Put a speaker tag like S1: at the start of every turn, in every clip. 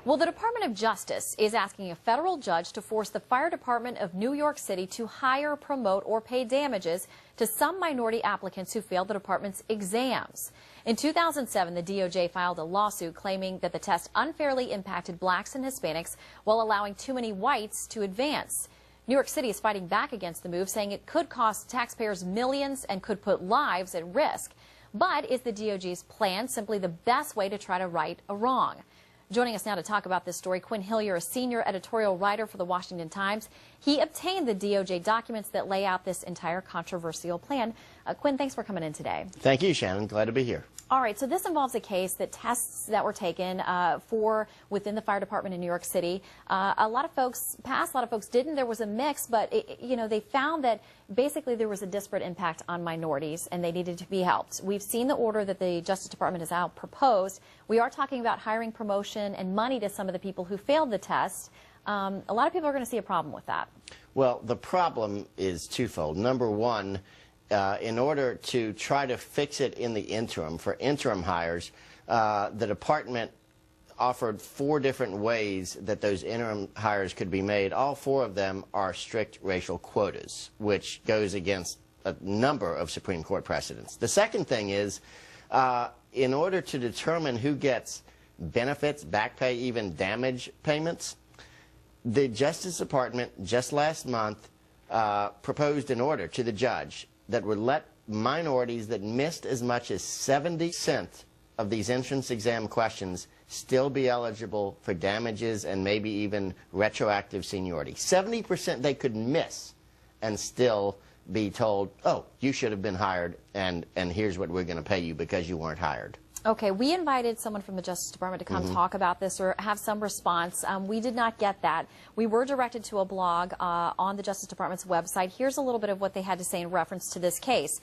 S1: Well, the Department of Justice is asking a federal judge to force the Fire Department of New York City to hire, promote, or pay damages to some minority applicants who failed the department's exams. In 2007, the DOJ filed a lawsuit claiming that the test unfairly impacted blacks and Hispanics while allowing too many whites to advance. New York City is fighting back against the move, saying it could cost taxpayers millions and could put lives at risk. But is the DOJ's plan simply the best way to try to right a wrong? Joining us now to talk about this story, Quin Hillyer, a senior editorial writer for the Washington Times. He obtained the DOJ documents that lay out this entire controversial plan. Quin, thanks for coming in today.
S2: Thank you, Shannon. Glad to be here.
S1: All right, so this involves a case that tests that were taken for within the fire department in New York City. A lot of folks passed, a lot of folks didn't. There was a mix, but they found that basically there was a disparate impact on minorities and they needed to be helped. We've seen the order that the Justice Department has now proposed. We are talking about hiring, promotion, and money to some of the people who failed the test. A lot of people are going to see a problem with that.
S2: Well, the problem is twofold. Number one, in order to try to fix it in the interim, for interim hires, the department offered 4 different ways that those interim hires could be made. All 4 of them are strict racial quotas, which goes against a number of Supreme Court precedents. The second thing is, in order to determine who gets benefits, back pay, even damage payments, the Justice Department just last month proposed an order to the judge that would let minorities that missed as much as 70% of these entrance exam questions still be eligible for damages and maybe even retroactive seniority. 70% they could miss and still be told, oh, you should have been hired and here's what we're going to pay you because you weren't hired.
S1: Okay, we invited someone from the Justice Department to come talk about this or have some response. We did not get that. We were directed to a blog on the Justice Department's website. Here's a little bit of what they had to say in reference to this case.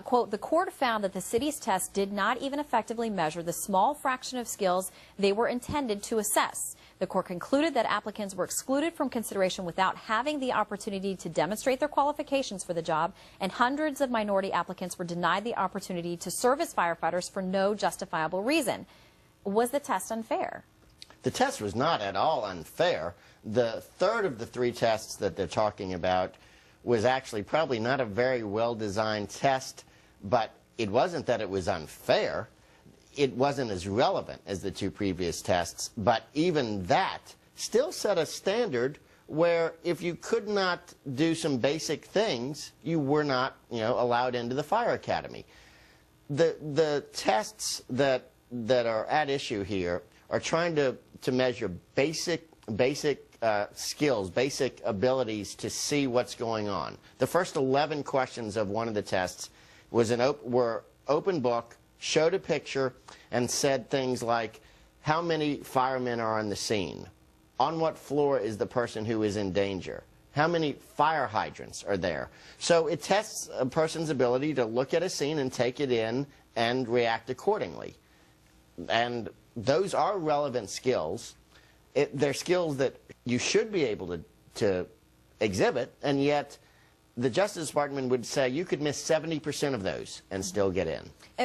S1: Quote, the court found that the city's test did not even effectively measure the small fraction of skills they were intended to assess. The court concluded that applicants were excluded from consideration without having the opportunity to demonstrate their qualifications for the job, and hundreds of minority applicants were denied the opportunity to serve as firefighters for no justifiable reason. Was the test unfair?
S2: The test was not at all unfair. The third of the 3 tests that they're talking about was actually probably not a very well-designed test, but it wasn't that it was unfair. It wasn't as relevant as the 2 previous tests, but even that still set a standard where if you could not do some basic things, you were not, allowed into the fire academy. The tests that are at issue here are trying to measure basic skills, basic abilities to see what's going on. The first 11 questions of one of the tests were open book, showed a picture, and said things like, how many firemen are on the scene? On what floor is the person who is in danger? How many fire hydrants are there? So it tests a person's ability to look at a scene and take it in and react accordingly. And those are relevant skills. They're skills that you should be able to exhibit, and yet the Justice Department would say you could miss 70% of those and still get in.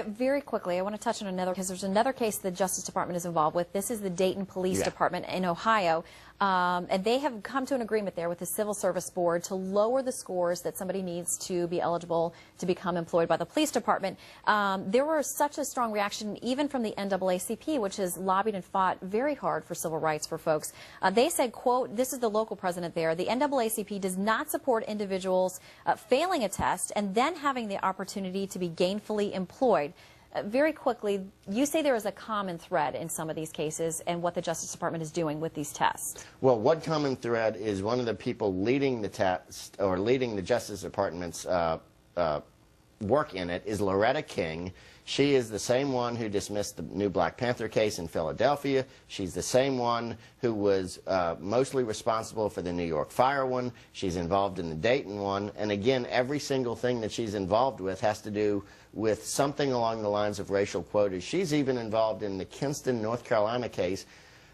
S1: Very quickly, I want to touch on another, because there's another case the Justice Department is involved with. This is the Dayton Police Department in Ohio. And they have come to an agreement there with the Civil Service Board to lower the scores that somebody needs to be eligible to become employed by the police department. There was such a strong reaction even from the NAACP, which has lobbied and fought very hard for civil rights for folks. They said, quote, this is the local president there, the NAACP does not support individuals failing a test and then having the opportunity to be gainfully employed. Very quickly, you say there is a common thread in some of these cases and what the Justice Department is doing with these tests.
S2: Well, one common thread is one of the people leading the test or leading the Justice Department's work in it is Loretta King. She is the same one who dismissed the new Black Panther case in Philadelphia. She's the same one who was mostly responsible for the New York fire one. She's involved in the Dayton one. And again, every single thing that she's involved with has to do with something along the lines of racial quotas. She's even involved in the Kinston, North Carolina case,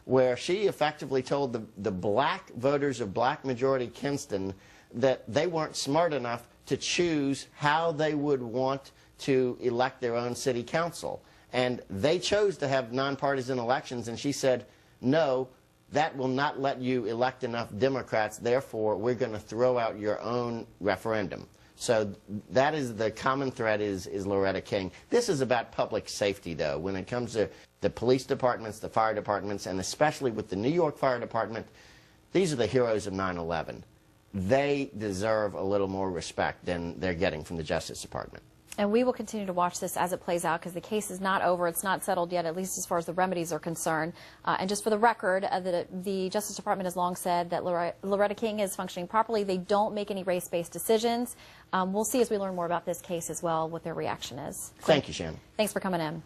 S2: where she effectively told the black voters of black majority Kinston that they weren't smart enough to choose how they would want to elect their own city council. And they chose to have nonpartisan elections, and she said, no, that will not let you elect enough Democrats, therefore we're going to throw out your own referendum. So that is the common thread is Loretta King. This is about public safety, though, when it comes to the police departments, the fire departments, and especially with the New York Fire Department. These are the heroes of 9/11. They deserve a little more respect than they're getting from the Justice Department.
S1: And we will continue to watch this as it plays out because the case is not over. It's not settled yet, at least as far as the remedies are concerned. And just for the record, the Justice Department has long said that Loretta King is functioning properly. They don't make any race-based decisions. We'll see as we learn more about this case as well what their reaction is.
S2: Thank you, Shannon.
S1: Thanks for coming in.